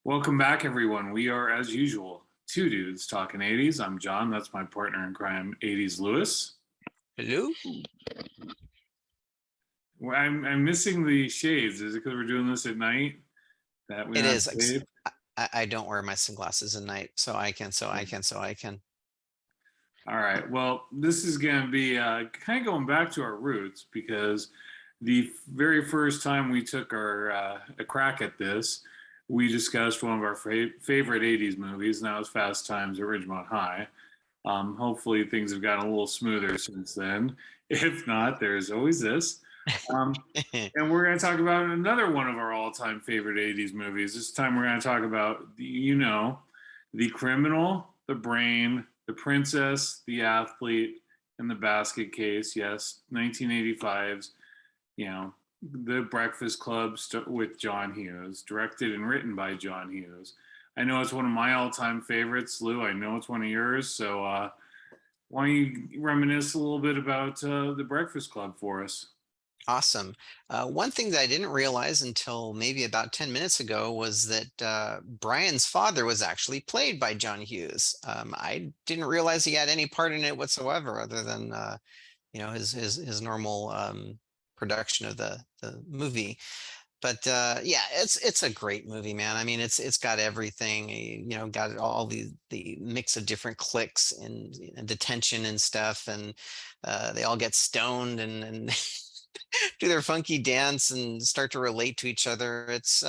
Welcome back, everyone. We are, as usual, two dudes talking 80s. I'm John. That's my partner in crime, 80s Lewis. Hello? I'm missing the shades. Is it because we're doing this at night that we It don't have is. shades? I don't wear my sunglasses at night, so I can. All right. Well, this is going to be kind of going back to our roots because the very first time we took a crack at this, we discussed one of our favorite 80s movies, and that was Fast Times at Ridgemont High. Hopefully, things have gotten a little smoother since then. If not, there's always this. Um, and we're going to talk about another one of our all-time favorite 80s movies. This time we're going to talk about, the criminal, the brain, the princess, the athlete, and the basket case. Yes, 1985's, The Breakfast Club with John Hughes, directed and written by John Hughes. I know it's one of my all-time favorites, Lou. I know it's one of yours. So why don't you reminisce a little bit about The Breakfast Club for us? Awesome. One thing that I didn't realize until maybe about 10 minutes ago was that Brian's father was actually played by John Hughes. I didn't realize he had any part in it whatsoever, other than his normal production of the movie. But yeah, it's a great movie, man. I mean, it's got everything. Got all the mix of different cliques and detention and stuff, and they all get stoned and do their funky dance and start to relate to each other. It's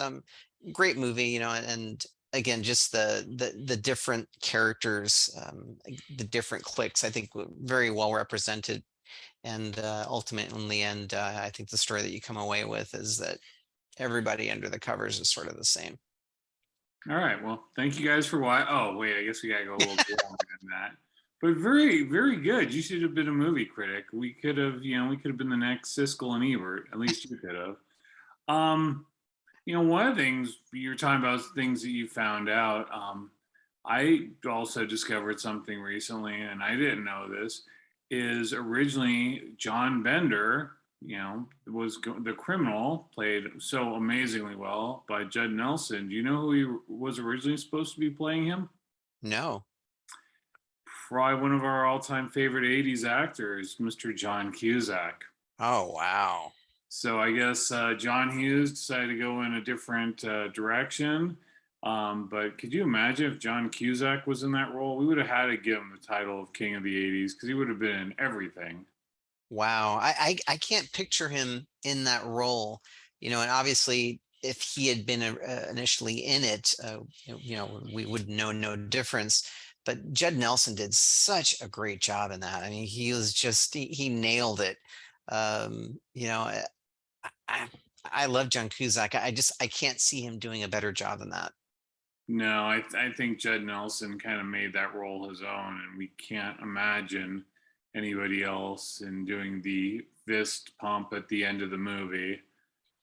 great movie, and again, just the different characters, the different cliques, I think very well represented. And ultimately, in the end, I think the story that you come away with is that everybody under the covers is sort of the same. All right. Well, thank you guys for why. Oh, wait. I guess we gotta go a little bit longer than that. But very, very good. You should have been a movie critic. We could have, we could have been the next Siskel and Ebert. At least you could have. Um, one of the things you're talking about is things that you found out. I also discovered something recently, and I didn't know this. Is originally John Bender, the criminal, played so amazingly well by Judd Nelson. Do you know who he was originally supposed to be playing him? No. Probably one of our all-time favorite 80s actors, Mr. John Cusack. Oh, wow. So I guess John Hughes decided to go in a different direction. But could you imagine if John Cusack was in that role? We would have had to give him the title of King of the 80s because he would have been in everything. Wow. I can't picture him in that role, and obviously if he had been initially in it, we would know no difference. But Judd Nelson did such a great job in that. I mean, he nailed it. I, I love John Cusack. I can't see him doing a better job than that. No, I think Judd Nelson kind of made that role his own, and we can't imagine anybody else in doing the fist pump at the end of the movie.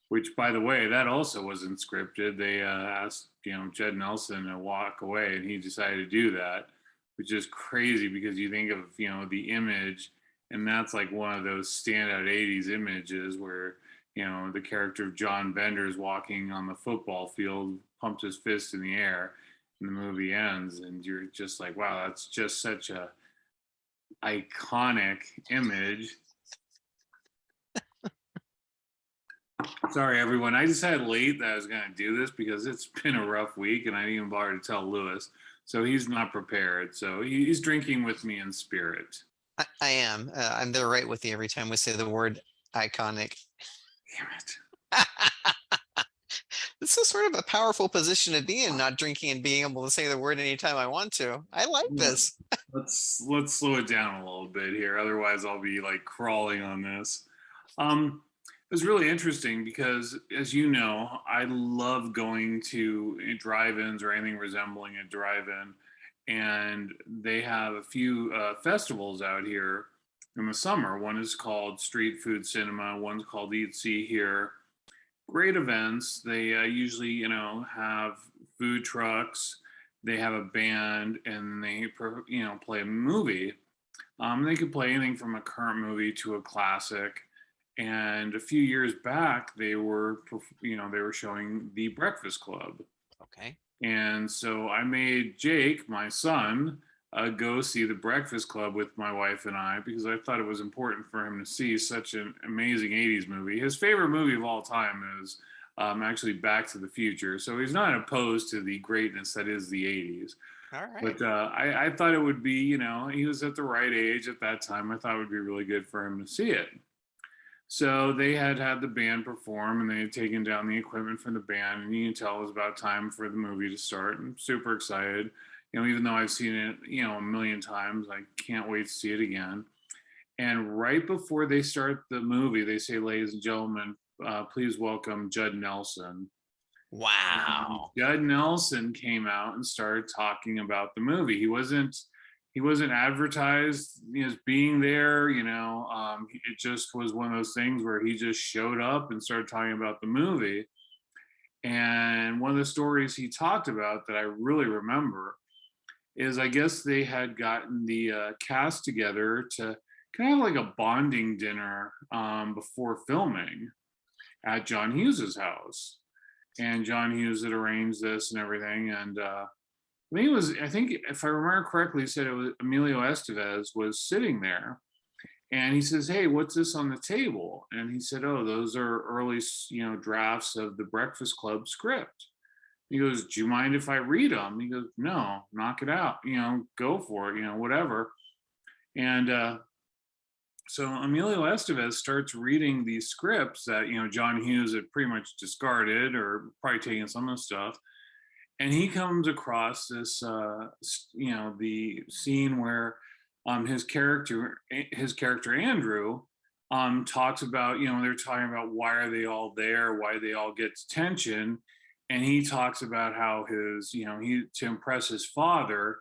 Which, by the way, that also wasn't scripted. They asked, Judd Nelson to walk away, and he decided to do that, which is crazy because you think of, the image, and that's like one of those standout '80s images where, the character of John Bender is walking on the football field, pumped his fist in the air, and the movie ends, and you're just like, wow, that's just such a iconic image. Sorry, everyone. I decided late that I was going to do this because it's been a rough week, and I didn't even bother to tell Lewis. So he's not prepared. So he's drinking with me in spirit. I am. I'm there right with you every time we say the word iconic. Damn it. This is sort of a powerful position to be in, not drinking and being able to say the word anytime I want to. I like this. Let's slow it down a little bit here. Otherwise, I'll be like crawling on this. It was really interesting because, as you know, I love going to drive-ins or anything resembling a drive-in, and they have a few festivals out here in the summer. One is called Street Food Cinema. One's called Eat See Here. Great events. They usually, have food trucks. They have a band, and they, play a movie. They could play anything from a current movie to a classic. And a few years back, they were showing The Breakfast Club. Okay. And so I made Jake, my son, go see The Breakfast Club with my wife and I because I thought it was important for him to see such an amazing 80s movie. His favorite movie of all time is actually Back to the Future. So he's not opposed to the greatness that is the 80s. All right. But I thought it would be, he was at the right age at that time. I thought it would be really good for him to see it. So they had the band perform and they had taken down the equipment from the band. And you can tell it was about time for the movie to start. I'm super excited. Even though I've seen it, a million times, I can't wait to see it again. And right before they start the movie, they say, ladies and gentlemen, please welcome Judd Nelson. Wow. Judd Nelson came out and started talking about the movie. He wasn't advertised as being there. It just was one of those things where he just showed up and started talking about the movie. And one of the stories he talked about that I really remember is I guess they had gotten the cast together to kind of like a bonding dinner before filming at John Hughes's house. And John Hughes had arranged this and everything. And I think if I remember correctly, he said it was Emilio Estevez was sitting there. And he says, "Hey, what's this on the table?" And he said, "Oh, those are early, drafts of the Breakfast Club script." He goes, "Do you mind if I read them?" He goes, "No, knock it out. Go for it. Whatever." And so Emilio Estevez starts reading these scripts that John Hughes had pretty much discarded or probably taken some of the stuff, and he comes across this, the scene where his character Andrew talks about, they're talking about why are they all there, why they all get detention, and he talks about how he to impress his father,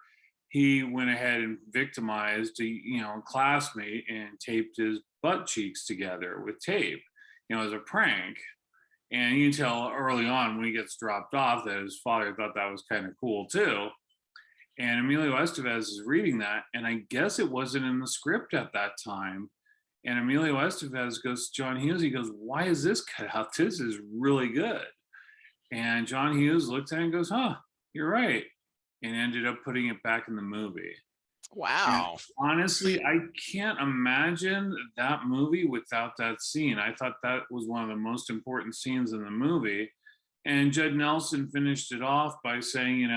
he went ahead and victimized a classmate and taped his butt cheeks together with tape, as a prank. And you can tell early on when he gets dropped off that his father thought that was kind of cool too. And Emilio Estevez is reading that, and I guess it wasn't in the script at that time. And Emilio Estevez goes, John Hughes, he goes, "Why is this cut out? This is really good." And John Hughes looked at it and goes, "Huh, you're right," and ended up putting it back in the movie. And Wow. honestly, I can't imagine that movie without that scene. I thought that was one of the most important scenes in the movie. And Judd Nelson finished it off by saying,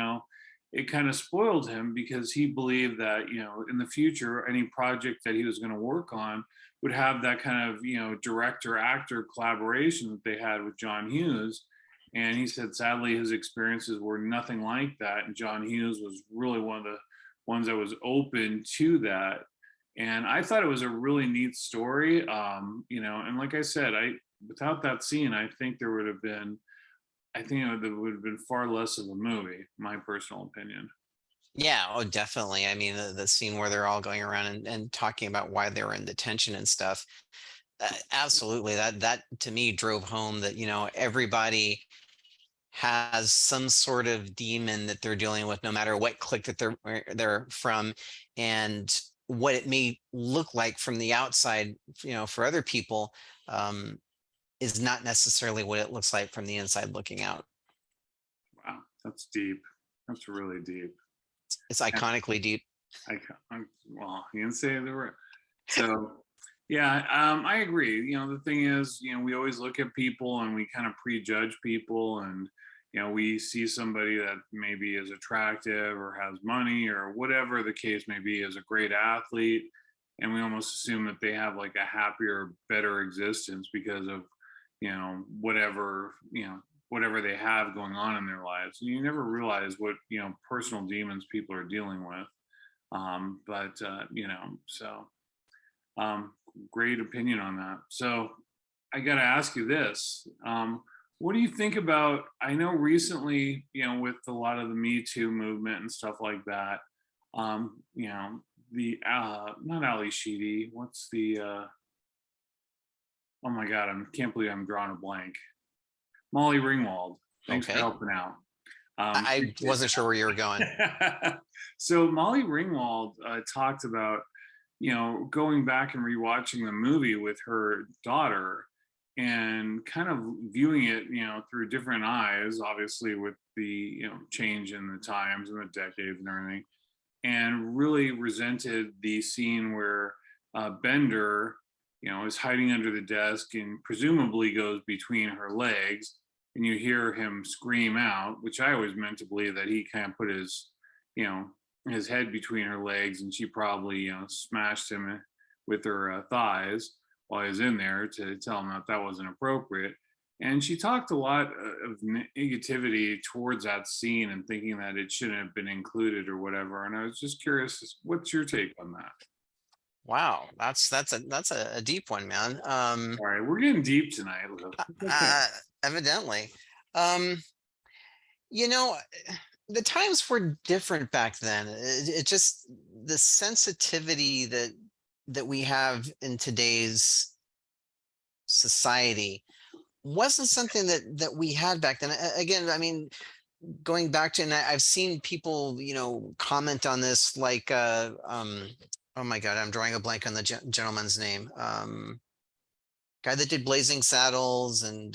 it kind of spoiled him because he believed that, in the future, any project that he was going to work on would have that kind of, director actor collaboration that they had with John Hughes. And he said, sadly, his experiences were nothing like that. And John Hughes was really one of the ones that was open to that. And I thought it was a really neat story. And like I said, without that scene, I think there would have been, it would have been far less of a movie, my personal opinion. Yeah, oh, definitely. I mean, the scene where they're all going around and talking about why they were in detention and stuff. Absolutely. That to me drove home that, everybody has some sort of demon that they're dealing with, no matter what clique that they're from, and what it may look like from the outside, for other people, is not necessarily what it looks like from the inside looking out. Wow, that's deep. That's really deep. It's iconically deep. Well, you didn't say the word. So, yeah, I agree. The thing is, we always look at people and we kind of prejudge people, and we see somebody that maybe is attractive or has money or whatever the case may be, is a great athlete, and we almost assume that they have like a happier, better existence because of whatever whatever they have going on in their lives. And you never realize what personal demons people are dealing with. So great opinion on that. So I got to ask you this. What do you think about, I know recently, with a lot of the Me Too movement and stuff like that, the, not Ali Sheedy, what's the, oh my God, I can't believe I'm drawing a blank. Molly Ringwald. Thanks for Okay. helping out. I wasn't sure where you were going. So Molly Ringwald talked about, going back and rewatching the movie with her daughter, and kind of viewing it, through different eyes, obviously with the, change in the times and the decades and everything, and really resented the scene where Bender, is hiding under the desk and presumably goes between her legs, and you hear him scream out, which I always meant to believe that he kind of put you know, his head between her legs, and she probably, smashed him with her thighs while he was in there to tell him that that wasn't appropriate. And she talked a lot of negativity towards that scene and thinking that it shouldn't have been included or whatever. And I was just curious, what's your take on that? Wow, that's a deep one, man. All right, we're getting deep tonight, Lou. It's okay. Evidently. Um, you know, the times were different back then. It just the sensitivity that we have in today's society wasn't something that we had back then. Again, I mean, going back to, and I've seen people, comment on this, like, oh my God, I'm drawing a blank on the gentleman's name. Guy that did Blazing Saddles and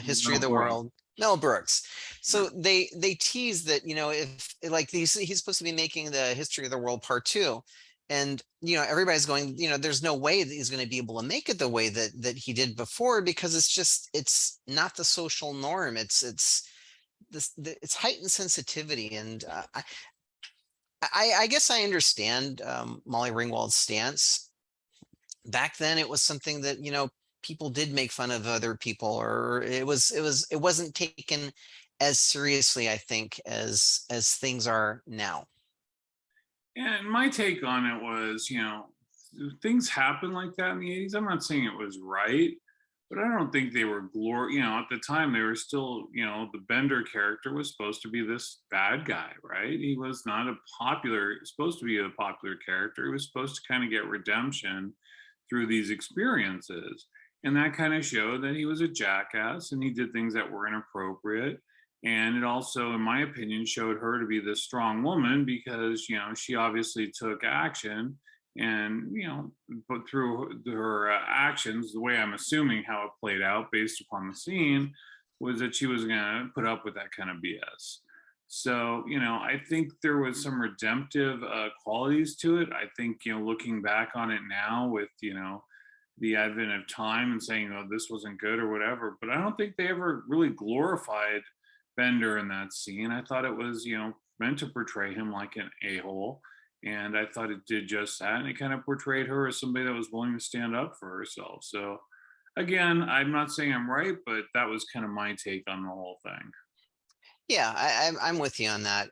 History No, of the boy. World, Mel Brooks. Yeah. So they tease that, if like he's supposed to be making the History of the World Part Two, and everybody's going, there's no way that he's going to be able to make it the way that he did before, because it's not the social norm. It's it's heightened sensitivity, and I guess I understand Molly Ringwald's stance. Back then it was something that people did make fun of other people, or it wasn't taken as seriously, I think, as things are now. And my take on it was, things happen like that in the 80s. I'm not saying it was right, but I don't think they were at the time they were still, the Bender character was supposed to be this bad guy, right? He was not supposed to be a popular character. He was supposed to kind of get redemption through these experiences. And that kind of showed that he was a jackass and he did things that were inappropriate. And it also, in my opinion, showed her to be this strong woman because, she obviously took action and, but through her actions, the way I'm assuming how it played out based upon the scene was that she was going to put up with that kind of BS. So, I think there was some redemptive qualities to it. I think, looking back on it now with, the advent of time and saying, oh, this wasn't good or whatever, but I don't think they ever really glorified Bender in that scene. I thought it was, meant to portray him like an a-hole. And I thought it did just that. And it kind of portrayed her as somebody that was willing to stand up for herself. So, again, I'm not saying I'm right, but that was kind of my take on the whole thing. Yeah, I'm with you on that.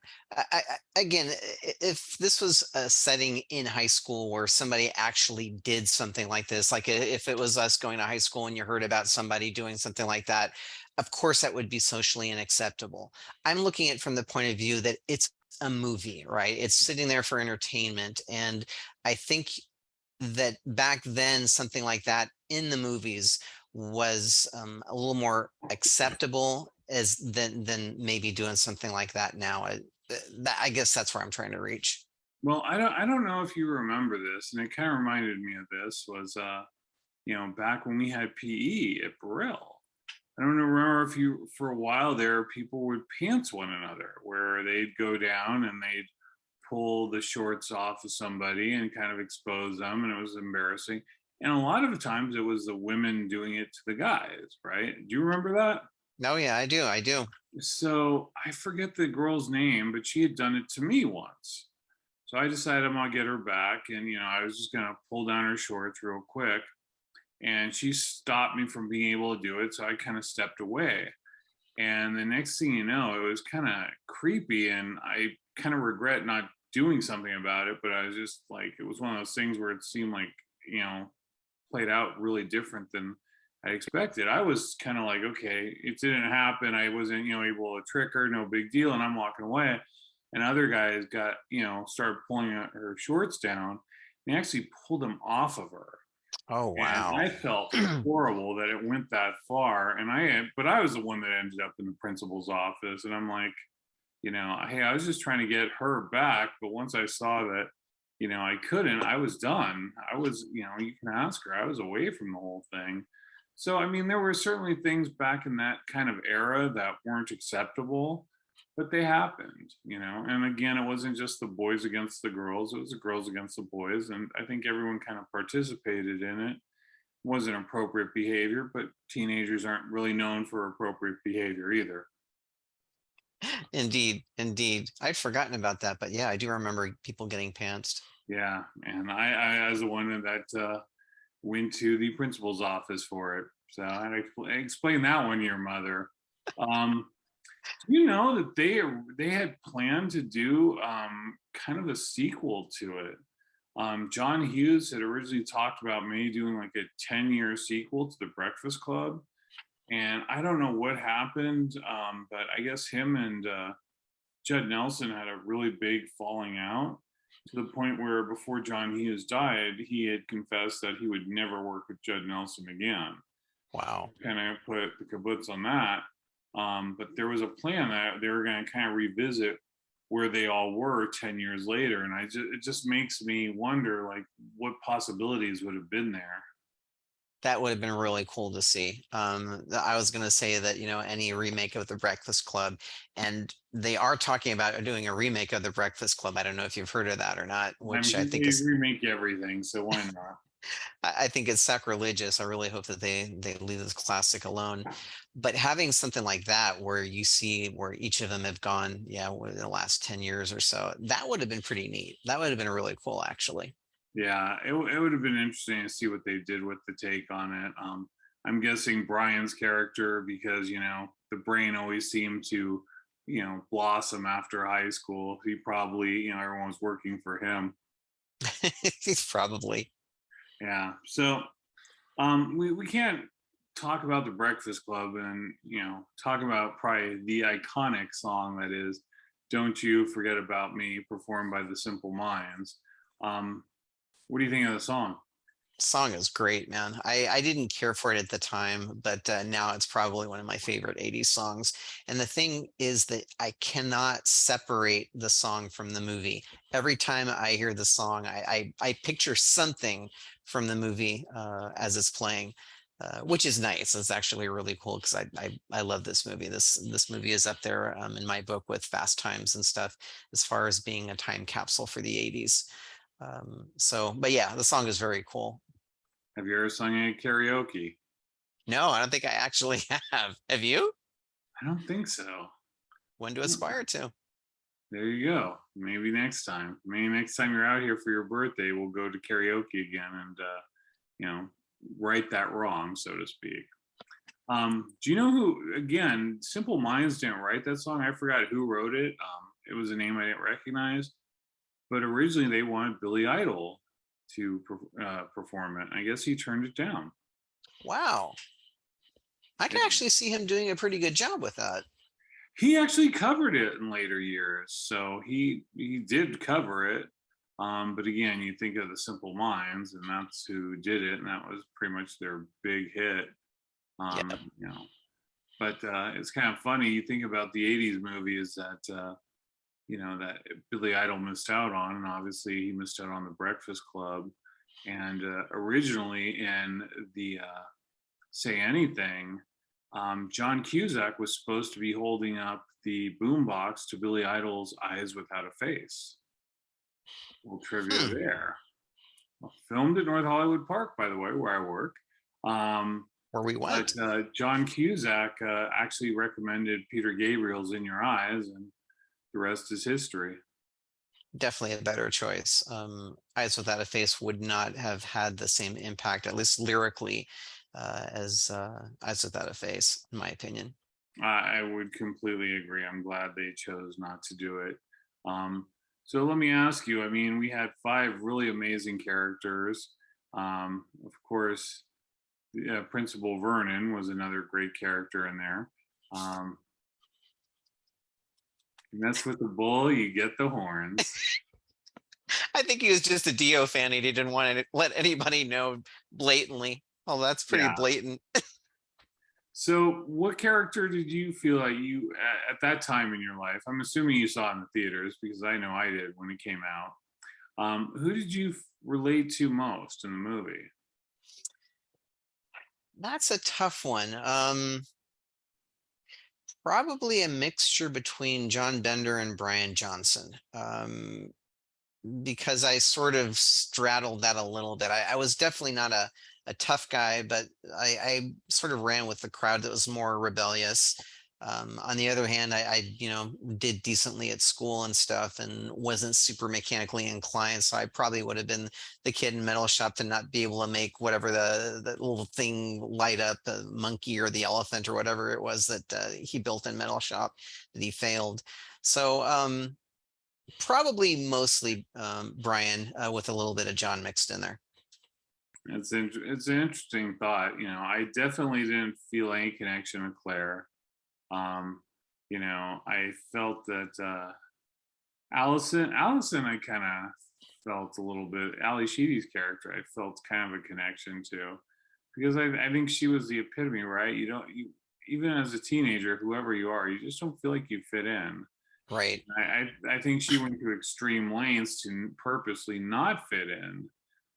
Again, if this was a setting in high school where somebody actually did something like this, like if it was us going to high school and you heard about somebody doing something like that, of course that would be socially unacceptable. I'm looking at it from the point of view that it's a movie, right? It's sitting there for entertainment. And I think that back then, something like that in the movies was a little more acceptable as than maybe doing something like that now. I guess that's where I'm trying to reach. Well, I don't know if you remember this, and it kind of reminded me of this was back when we had PE at Brill. I don't remember if you for a while there people would pants one another where they'd go down and they'd pull the shorts off of somebody and kind of expose them, and it was embarrassing. And a lot of the times it was the women doing it to the guys, right? Do you remember that? No, yeah, I do. I do. So I forget the girl's name, but she had done it to me once. So I decided I'm gonna get her back, and I was just gonna pull down her shorts real quick, and she stopped me from being able to do it. So I kind of stepped away, and the next thing you know, it was kind of creepy, and I kind of regret not doing something about it. But I was just like, it was one of those things where it seemed like you know played out really different than I expected. I was kind of like, okay, it didn't happen. I wasn't, able to trick her, no big deal. And I'm walking away. And other guys got, started pulling her shorts down. And actually pulled them off of her. Oh, And wow. I felt horrible that it went that far. But I was the one that ended up in the principal's office. And I'm like, hey, I was just trying to get her back. But once I saw that, I couldn't, I was done. I was, you can ask her, I was away from the whole thing. So, I mean, there were certainly things back in that kind of era that weren't acceptable, but they happened, you know. And again, it wasn't just the boys against the girls, it was the girls against the boys. And I think everyone kind of participated in it. Wasn't appropriate behavior, but teenagers aren't really known for appropriate behavior either. Indeed, indeed. I'd forgotten about that, but yeah, I do remember people getting pantsed. Yeah. And I was the one that went to the principal's office for it. So I explained that one to your mother. Um, do you know that they had planned to do kind of a sequel to it? John Hughes had originally talked about maybe doing like a 10-year sequel to The Breakfast Club. And I don't know what happened, but I guess him and Judd Nelson had a really big falling out to the point where before John Hughes died, he had confessed that he would never work with Judd Nelson again. Wow. Kind of put the kibbutz on that. But there was a plan that they were going to kind of revisit where they all were 10 years later. And it just makes me wonder like what possibilities would have been there. That would have been really cool to see. I was going to say that, any remake of The Breakfast Club, and they are talking about doing a remake of The Breakfast Club. I don't know if you've heard of that or not, I which I mean, think they is, remake everything, so why not? I think it's sacrilegious. I really hope that they leave this classic alone. But having something like that, where you see where each of them have gone, yeah, within the last 10 years or so, that would have been pretty neat. That would have been really cool, actually. Yeah, it would have been interesting to see what they did with the take on it. I'm guessing Brian's character, because the brain always seemed to blossom after high school. He probably everyone was working for him. Probably. Yeah, so we can't talk about the Breakfast Club and talk about probably the iconic song that is "Don't You Forget About Me," performed by the Simple Minds. Um, what do you think of the song? Song is great, man. I didn't care for it at the time, but now it's probably one of my favorite 80s songs. And the thing is that I cannot separate the song from the movie. Every time I hear the song, I picture something from the movie as it's playing, which is nice. It's actually really cool because I love this movie. This movie is up there in my book with Fast Times and stuff as far as being a time capsule for the 80s. But yeah, the song is very cool. Have you ever sung it at karaoke? No, I don't think I actually have. Have you? I don't think so. When to Hmm. aspire to? There you go. Maybe next time. Maybe next time you're out here for your birthday, we'll go to karaoke again and you know, right that wrong, so to speak. Do you know who? Again, Simple Minds didn't write that song. I forgot who wrote it. It was a name I didn't recognize, but originally they wanted Billy Idol to perform it. I guess he turned it down. Wow. I Yeah. can actually see him doing a pretty good job with that. He actually covered it in later years, so he did cover it. But again, you think of the Simple Minds, and that's who did it, and that was pretty much their big hit. Yeah. You know, but it's kind of funny. You think about the '80s movies that that Billy Idol missed out on, and obviously he missed out on The Breakfast Club. And originally in the Say Anything, John Cusack was supposed to be holding up the boombox to Billy Idol's Eyes Without a Face. Little trivia Hmm. there. Well, filmed at North Hollywood Park, by the way, where I work. Um, Where we but went. John Cusack actually recommended Peter Gabriel's In Your Eyes, and the rest is history. Definitely a better choice. Eyes Without a Face would not have had the same impact, at least lyrically, as Eyes Without a Face, in my opinion. I would completely agree. I'm glad they chose not to do it. So let me ask you. I mean, we had five really amazing characters. Of course, Principal Vernon was another great character in there. Um, you mess with the bull, you get the horns. I think he was just a Dio fan. He didn't want to let anybody know blatantly. Oh, that's pretty Yeah. blatant. So, what character did you feel like you at that time in your life? I'm assuming you saw it in the theaters because I know I did when it came out. Who did you relate to most in the movie? That's a tough one. Probably a mixture between John Bender and Brian Johnson. Because I sort of straddled that a little bit. I was definitely not a tough guy, but I sort of ran with the crowd that was more rebellious. On the other hand, I did decently at school and stuff and wasn't super mechanically inclined. So I probably would have been the kid in metal shop to not be able to make whatever the little thing light up, the monkey or the elephant or whatever it was that he built in metal shop that he failed. So probably mostly Brian with a little bit of John mixed in there. It's an interesting thought. I definitely didn't feel any connection with Claire. Um, I felt that Allison, I kind of felt a little bit. Ali Sheedy's character, I felt kind of a connection to, because I think she was the epitome, right? You even as a teenager, whoever you are, you just don't feel like you fit in. Right. I think she went to extreme lengths to purposely not fit in,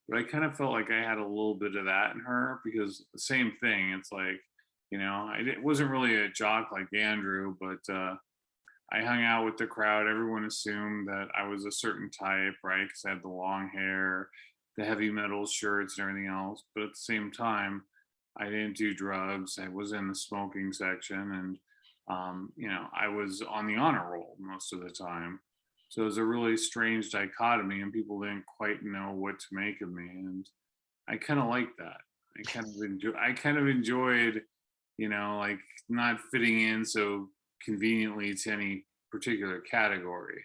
but I kind of felt like I had a little bit of that in her, because the same thing. It's like, wasn't really a jock like Andrew, but I hung out with the crowd. Everyone assumed that I was a certain type, right? Because I had the long hair, the heavy metal shirts, and everything else. But at the same time, I didn't do drugs. I was in the smoking section, and I was on the honor roll most of the time. So it was a really strange dichotomy, and people didn't quite know what to make of me. And I kind of liked that. I kind of enjoyed, like not fitting in so conveniently to any particular category.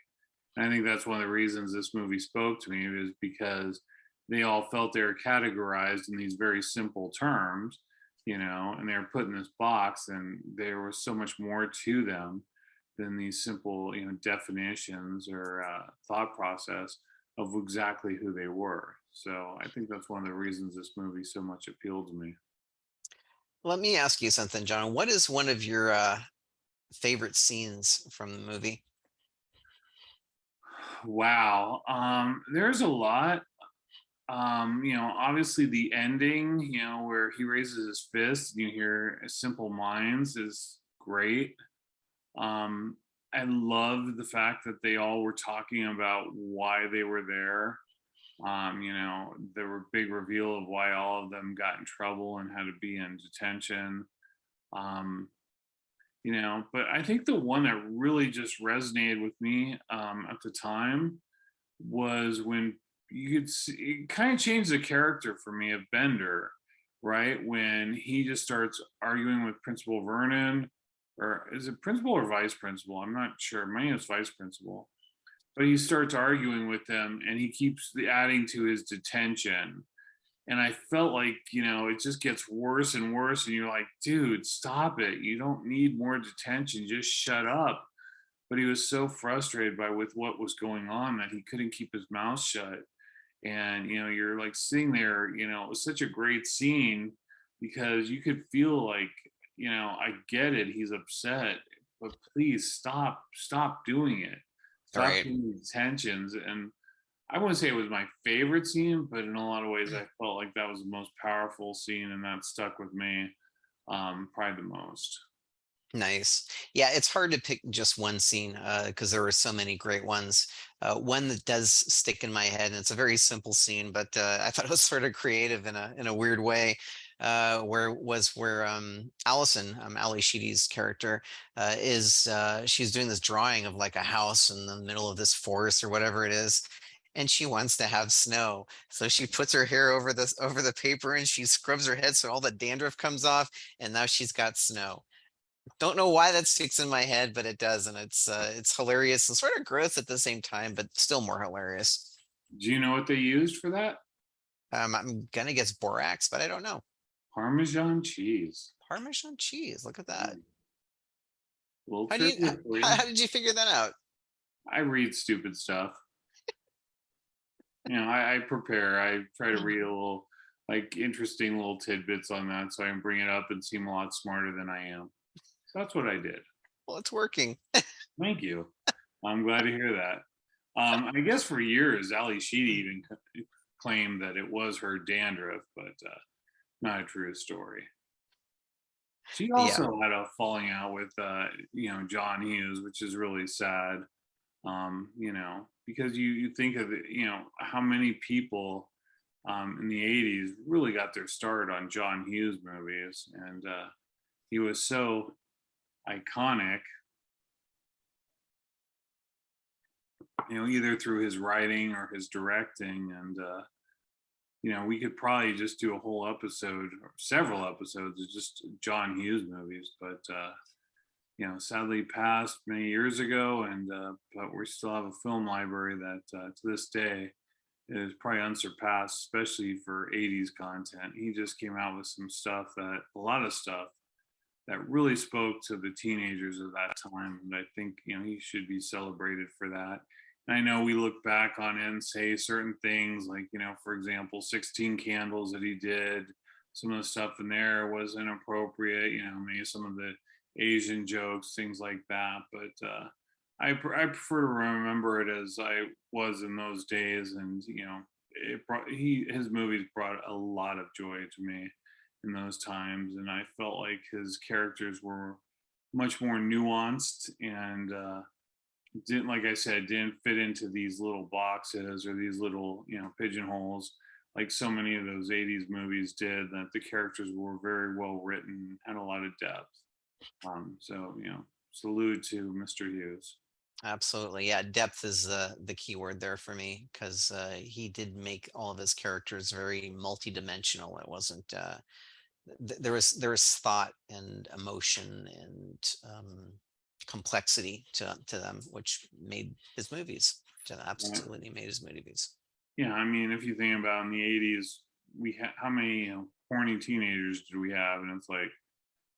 And I think that's one of the reasons this movie spoke to me, is because they all felt they were categorized in these very simple terms, and they were put in this box, and there was so much more to them than these simple, definitions or thought process of exactly who they were. So I think that's one of the reasons this movie so much appealed to me. Let me ask you something, John. What is one of your favorite scenes from the movie? Wow. There's a lot. Obviously the ending, where he raises his fist and you hear Simple Minds is great. Um, I love the fact that they all were talking about why they were there. There were big reveal of why all of them got in trouble and had to be in detention. Um, but I think the one that really just resonated with me at the time was when you could see it kind of changed the character for me of Bender, right? When he just starts arguing with Principal Vernon, or is it principal or vice principal? I'm not sure. My name is vice principal, but he starts arguing with them, and he keeps adding to his detention. And I felt like, it just gets worse and worse, and you're like, dude, stop it. You don't need more detention. Just shut up. But he was so frustrated by with what was going on that he couldn't keep his mouth shut. And you're like sitting there, it was such a great scene, because you could feel like, I get it, he's upset, but please stop doing it. All Stop right. doing the tensions. And I wouldn't say it was my favorite scene, but in a lot of ways I felt like that was the most powerful scene, and that stuck with me probably the most. Nice. Yeah, it's hard to pick just one scene because there were so many great ones. One that does stick in my head, and it's a very simple scene, but I thought it was sort of creative in a weird way. Where Allison, Ali Sheedy's character, is she's doing this drawing of like a house in the middle of this forest or whatever it is, and she wants to have snow. So she puts her hair over the paper and she scrubs her head so all the dandruff comes off, and now she's got snow. Don't know why that sticks in my head, but it does, and it's hilarious and sort of gross at the same time, but still more hilarious. Do you know what they used for that? I'm gonna guess borax, but I don't know. Parmesan cheese. Parmesan cheese. Look at that. Mm, little How do you trivia for you. how did you figure that out? I read stupid stuff. I prepare. I try to read a little, like, interesting little tidbits on that, so I can bring it up and seem a lot smarter than I am. So that's what I did. Well, it's working. Thank you. I'm glad to hear that. I guess for years, Ali Sheedy even claimed that it was her dandruff, but not a true story. She Yeah. also had a falling out with, John Hughes, which is really sad. Because you think of it, how many people in the 80s really got their start on John Hughes movies. And he was so iconic, either through his writing or his directing. And, we could probably just do a whole episode or several episodes of just John Hughes movies. But, sadly passed many years ago. And, but we still have a film library that to this day is probably unsurpassed, especially for 80s content. He just came out with a lot of stuff that really spoke to the teenagers of that time. And I think, he should be celebrated for that. And I know we look back on it and say certain things like, for example, 16 Candles that he did, some of the stuff in there was inappropriate, maybe some of the Asian jokes, things like that. But I prefer to remember it as I was in those days. And, his movies brought a lot of joy to me in those times, and I felt like his characters were much more nuanced and didn't, like I said, didn't fit into these little boxes or these little pigeonholes like so many of those 80s movies did. That the characters were very well written, had a lot of depth. So salute to Mr. Hughes. Absolutely. Yeah, depth is the key word there for me, because he did make all of his characters very multidimensional. It wasn't there was thought and emotion and complexity to them, which made his movies. Right. Absolutely made his movies. Yeah, I mean, if you think about in the 80s, we had how many horny teenagers did we have? And it's like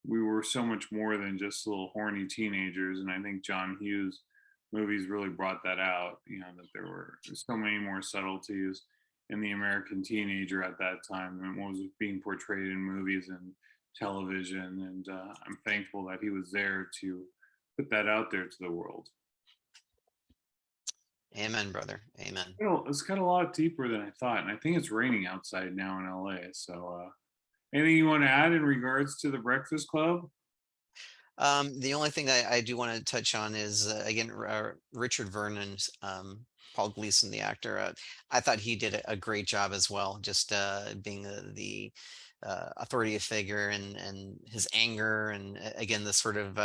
we were so much more than just little horny teenagers. And I think John Hughes movies really brought that out, that there were so many more subtleties in the American teenager at that time than what was being portrayed in movies and television. And I'm thankful that he was there to put that out there to the world. Amen, brother. Amen. It's got a lot deeper than I thought. And I think it's raining outside now in LA. So, anything you want to add in regards to the Breakfast Club? The only thing I do want to touch on is again Richard Vernon's Paul Gleason, the actor. I thought he did a great job as well, just being the authority figure, and his anger, and again the sort of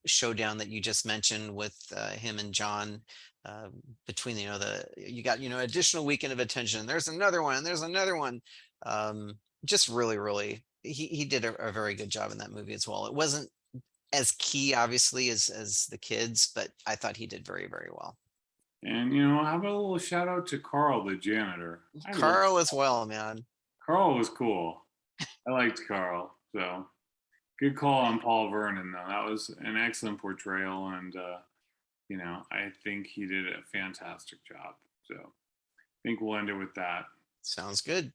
showdown that you just mentioned with him and John. Uh, Between you got additional weekend of attention. There's another one, and there's another one. Just really he did a very good job in that movie as well. It wasn't as key, obviously, as the kids, but I thought he did very well. And how about a little shout out to Carl, the janitor? I love Carl as well, man. Carl was cool. I liked Carl. So good call on Paul Vernon, though. That was an excellent portrayal, and I think he did a fantastic job. So I think we'll end it with that. Sounds good.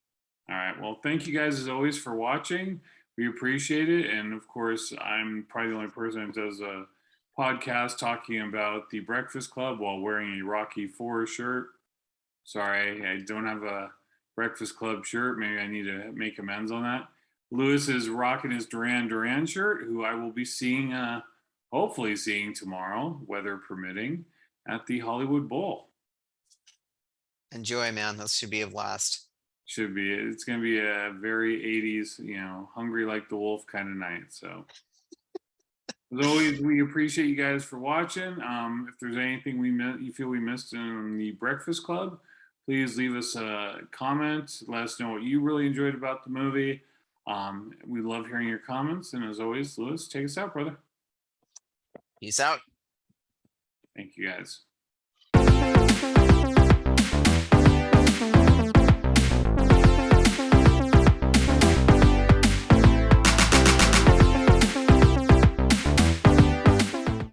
All right. Well, thank you guys as always for watching. We appreciate it. And of course, I'm probably the only person that does a podcast talking about the Breakfast Club while wearing a Rocky IV shirt. Sorry, I don't have a Breakfast Club shirt. Maybe I need to make amends on that. Lewis is rocking his Duran Duran shirt, who I will be seeing, hopefully seeing tomorrow, weather permitting, at the Hollywood Bowl. Enjoy, man. This should be a blast. Should be. It's going to be a very 80s, hungry like the wolf kind of night. So, as always, we appreciate you guys for watching. If there's anything you feel we missed in the Breakfast Club, please leave us a comment. Let us know what you really enjoyed about the movie. We love hearing your comments. And as always, Lewis, take us out, brother. Peace out. Thank you, guys.